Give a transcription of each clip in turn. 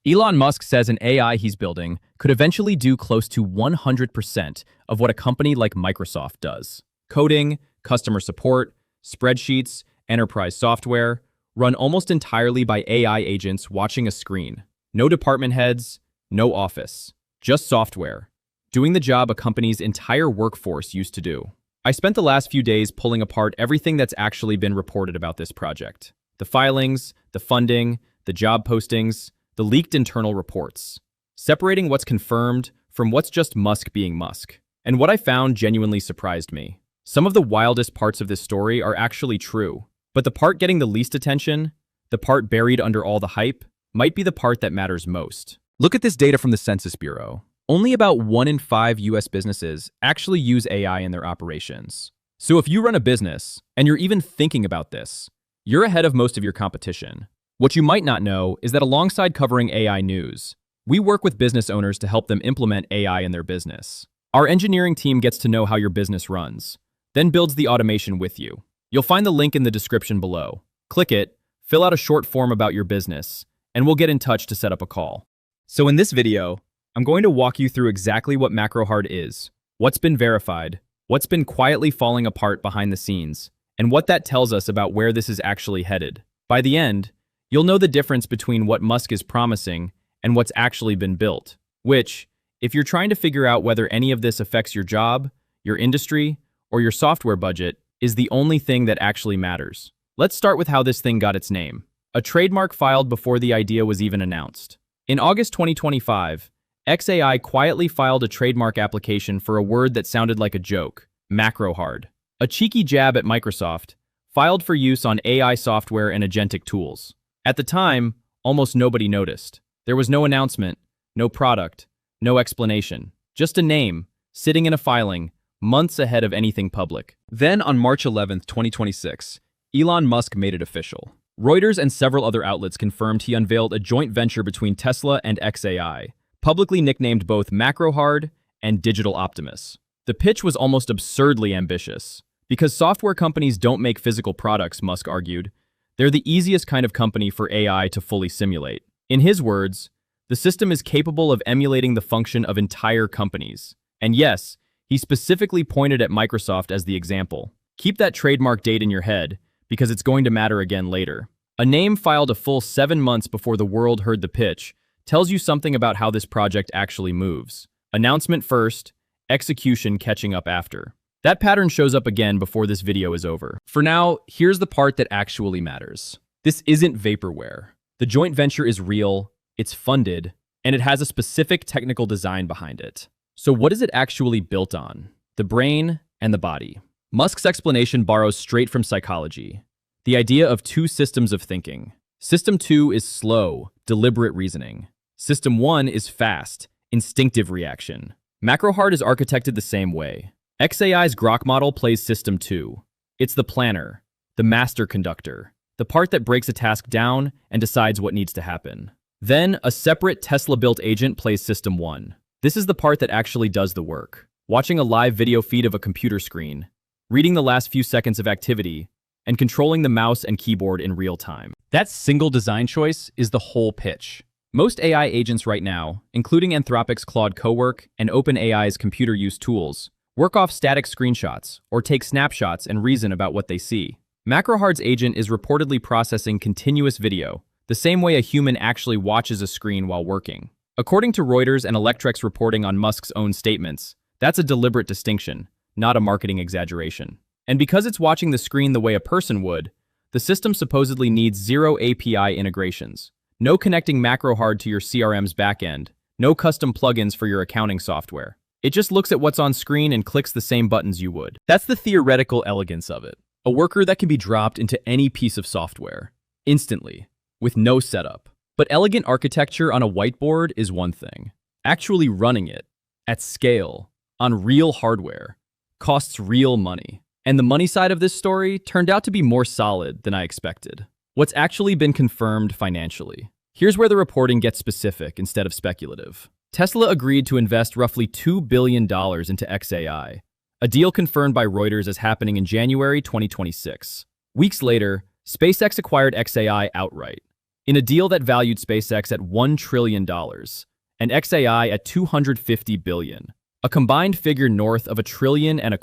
Elon Musk says an AI he's building could eventually do close to 100% of what a company like Microsoft does. Coding, customer support, spreadsheets, enterprise software, run almost entirely by AI agents watching a screen. No department heads, no office, just software, doing the job a company's entire workforce used to do. I spent the last few days pulling apart everything that's actually been reported about this project. The filings, the funding, the job postings, the leaked internal reports. Separating what's confirmed from what's just Musk being Musk. And what I found genuinely surprised me. Some of the wildest parts of this story are actually true. But the part getting the least attention, the part buried under all the hype, might be the part that matters most. Look at this data from the Census Bureau. Only about 1 in 5 US businesses actually use AI in their operations. So if you run a business, and you're even thinking about this, you're ahead of most of your competition. What you might not know is that alongside covering AI news, we work with business owners to help them implement AI in their business. Our engineering team gets to know how your business runs, then builds the automation with you. You'll find the link in the description below. Click it, fill out a short form about your business, and we'll get in touch to set up a call. So in this video, I'm going to walk you through exactly what Macrohard is, what's been verified, what's been quietly falling apart behind the scenes, and what that tells us about where this is actually headed. By the end, you'll know the difference between what Musk is promising and what's actually been built, which, if you're trying to figure out whether any of this affects your job, your industry, or your software budget, is the only thing that actually matters. Let's start with how this thing got its name. A trademark filed before the idea was even announced. In August 2025, XAI quietly filed a trademark application for a word that sounded like a joke, Macrohard. A cheeky jab at Microsoft, filed for use on AI software and agentic tools. At the time, almost nobody noticed. There was no announcement, no product, no explanation. Just a name, sitting in a filing, months ahead of anything public. Then on March 11th, 2026, Elon Musk made it official. Reuters and several other outlets confirmed he unveiled a joint venture between Tesla and XAI, publicly nicknamed both Macrohard and Digital Optimus. The pitch was almost absurdly ambitious. Because software companies don't make physical products, Musk argued, they're the easiest kind of company for AI to fully simulate. In his words, the system is capable of emulating the function of entire companies. And yes, he specifically pointed at Microsoft as the example. Keep that trademark date in your head, because it's going to matter again later. A name filed a full 7 months before the world heard the pitch tells you something about how this project actually moves. Announcement first, execution catching up after. That pattern shows up again before this video is over. For now, here's the part that actually matters. This isn't vaporware. The joint venture is real, it's funded, and it has a specific technical design behind it. So what is it actually built on? The brain and the body. Musk's explanation borrows straight from psychology. The idea of 2 systems of thinking. System 2 is slow, deliberate reasoning. System 1 is fast, instinctive reaction. Macrohard is architected the same way. XAI's Grok model plays System 2. It's the planner, the master conductor, the part that breaks a task down and decides what needs to happen. Then, a separate Tesla-built agent plays System 1. This is the part that actually does the work. Watching a live video feed of a computer screen, reading the last few seconds of activity, and controlling the mouse and keyboard in real time. That single design choice is the whole pitch. Most AI agents right now, including Anthropic's Claude Cowork and OpenAI's computer use tools, work off static screenshots or take snapshots and reason about what they see. Macrohard's agent is reportedly processing continuous video, the same way a human actually watches a screen while working. According to Reuters and Electrek's reporting on Musk's own statements, that's a deliberate distinction, not a marketing exaggeration. And because it's watching the screen the way a person would, the system supposedly needs 0 API integrations. No connecting Macrohard to your CRM's backend, no custom plugins for your accounting software. It just looks at what's on screen and clicks the same buttons you would. That's the theoretical elegance of it. A worker that can be dropped into any piece of software, instantly, with no setup. But elegant architecture on a whiteboard is one thing. Actually running it, at scale, on real hardware, costs real money. And the money side of this story turned out to be more solid than I expected. What's actually been confirmed financially. Here's where the reporting gets specific instead of speculative. Tesla agreed to invest roughly $2 billion into XAI, a deal confirmed by Reuters as happening in January 2026. Weeks later, SpaceX acquired XAI outright. in a deal that valued SpaceX at $1 trillion and xAI at $250 billion, a combined figure north of $1.25 trillion.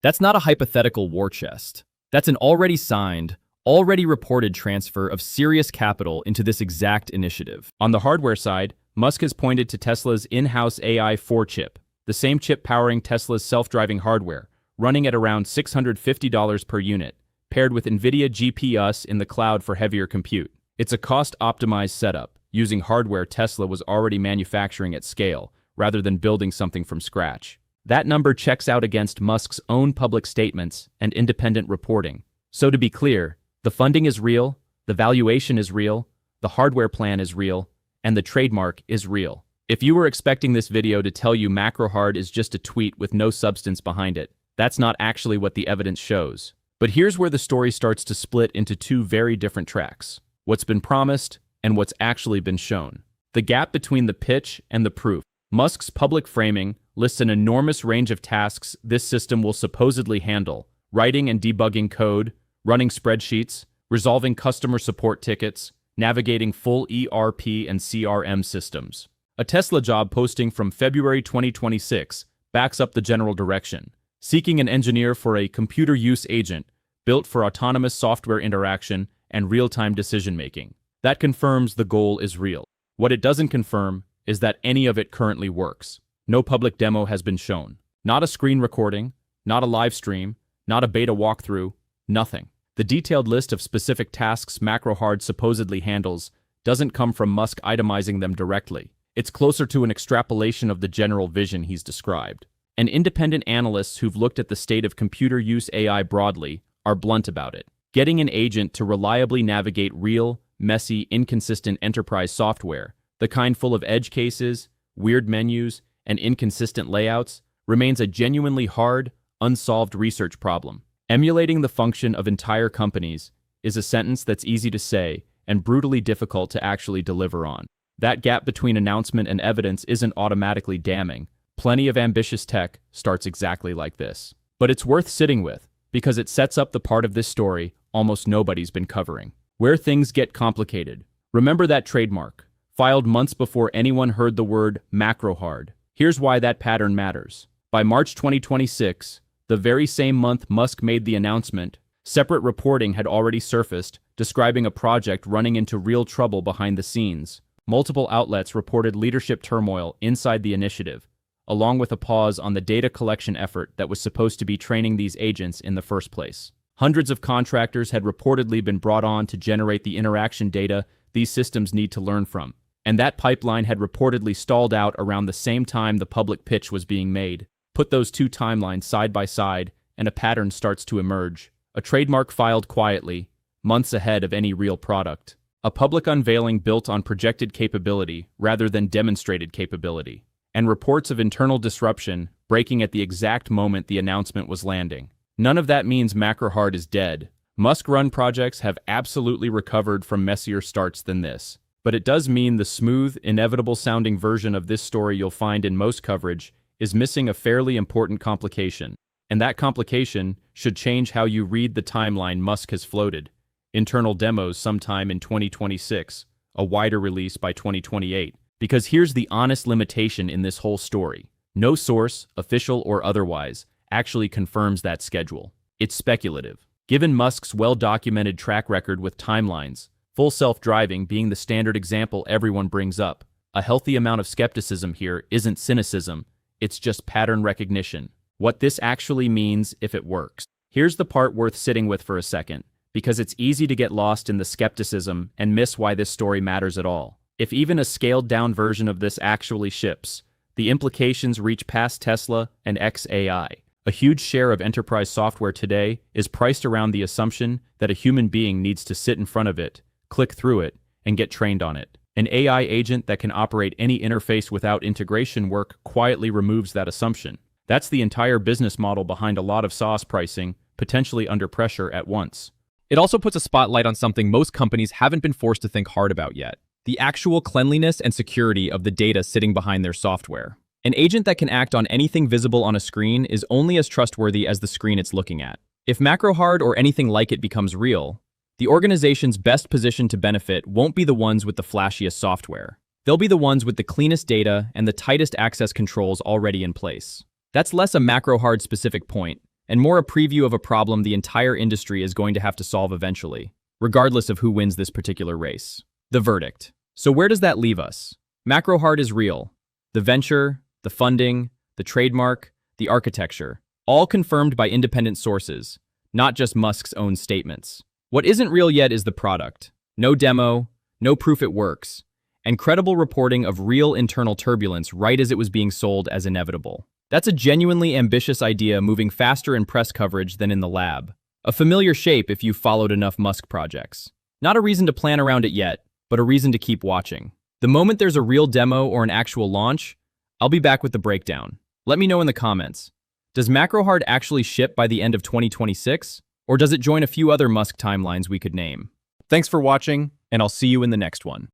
That's not a hypothetical war chest. That's an already signed, already reported transfer of serious capital into this exact initiative. On the hardware side, Musk has pointed to Tesla's in-house AI 4 chip, the same chip powering Tesla's self-driving hardware, running at around $650 per unit, paired with NVIDIA GPUs in the cloud for heavier compute. It's a cost-optimized setup, using hardware Tesla was already manufacturing at scale, rather than building something from scratch. That number checks out against Musk's own public statements and independent reporting. So to be clear, the funding is real, the valuation is real, the hardware plan is real, and the trademark is real. If you were expecting this video to tell you Macrohard is just a tweet with no substance behind it, that's not actually what the evidence shows. But here's where the story starts to split into two very different tracks: what's been promised and what's actually been shown. The gap between the pitch and the proof. Musk's public framing lists an enormous range of tasks this system will supposedly handle: writing and debugging code, running spreadsheets, resolving customer support tickets, navigating full ERP and CRM systems. A Tesla job posting from February 2026 backs up the general direction, seeking an engineer for a computer use agent built for autonomous software interaction and real-time decision-making. That confirms the goal is real. What it doesn't confirm is that any of it currently works. No public demo has been shown. Not a screen recording, not a live stream, not a beta walkthrough, nothing. The detailed list of specific tasks Macrohard supposedly handles doesn't come from Musk itemizing them directly. It's closer to an extrapolation of the general vision he's described. And independent analysts who've looked at the state of computer use AI broadly are blunt about it. Getting an agent to reliably navigate real, messy, inconsistent enterprise software, the kind full of edge cases, weird menus, and inconsistent layouts, remains a genuinely hard, unsolved research problem. Emulating the function of entire companies is a sentence that's easy to say and brutally difficult to actually deliver on. That gap between announcement and evidence isn't automatically damning. Plenty of ambitious tech starts exactly like this. But it's worth sitting with, because it sets up the part of this story almost nobody's been covering. Where things get complicated. Remember that trademark, filed months before anyone heard the word Macrohard. Here's why that pattern matters. By March 2026, the very same month Musk made the announcement, separate reporting had already surfaced describing a project running into real trouble behind the scenes. Multiple outlets reported leadership turmoil inside the initiative, along with a pause on the data collection effort that was supposed to be training these agents in the first place. Hundreds of contractors had reportedly been brought on to generate the interaction data these systems need to learn from. And that pipeline had reportedly stalled out around the same time the public pitch was being made. Put those two timelines side by side, and a pattern starts to emerge. A trademark filed quietly, months ahead of any real product. A public unveiling built on projected capability rather than demonstrated capability. And reports of internal disruption breaking at the exact moment the announcement was landing. None of that means Macrohard is dead. Musk-run projects have absolutely recovered from messier starts than this. But it does mean the smooth, inevitable-sounding version of this story you'll find in most coverage is missing a fairly important complication. And that complication should change how you read the timeline Musk has floated. Internal demos sometime in 2026, a wider release by 2028. Because here's the honest limitation in this whole story. No source, official or otherwise, actually confirms that schedule. It's speculative. Given Musk's well-documented track record with timelines, full self-driving being the standard example everyone brings up, a healthy amount of skepticism here isn't cynicism, it's just pattern recognition. What this actually means if it works. Here's the part worth sitting with for a second, because it's easy to get lost in the skepticism and miss why this story matters at all. If even a scaled-down version of this actually ships, the implications reach past Tesla and xAI. A huge share of enterprise software today is priced around the assumption that a human being needs to sit in front of it, click through it, and get trained on it. An AI agent that can operate any interface without integration work quietly removes that assumption. That's the entire business model behind a lot of SaaS pricing, potentially under pressure at once. It also puts a spotlight on something most companies haven't been forced to think hard about yet: the actual cleanliness and security of the data sitting behind their software. An agent that can act on anything visible on a screen is only as trustworthy as the screen it's looking at. If Macrohard or anything like it becomes real, The organizations best positioned to benefit won't be the ones with the flashiest software. They'll be the ones with the cleanest data and the tightest access controls already in place. That's less a Macrohard specific point, and more a preview of a problem the entire industry is going to have to solve eventually, regardless of who wins this particular race. The verdict. So where does that leave us? Macrohard is real. The venture, the funding, the trademark, the architecture, all confirmed by independent sources, not just Musk's own statements. What isn't real yet is the product. No demo, no proof it works, and credible reporting of real internal turbulence right as it was being sold as inevitable. That's a genuinely ambitious idea moving faster in press coverage than in the lab. A familiar shape if you've followed enough Musk projects. Not a reason to plan around it yet, but a reason to keep watching. The moment there's a real demo or an actual launch, I'll be back with the breakdown. Let me know in the comments. Does Macrohard actually ship by the end of 2026? Or does it join a few other Musk timelines we could name? Thanks for watching, and I'll see you in the next one.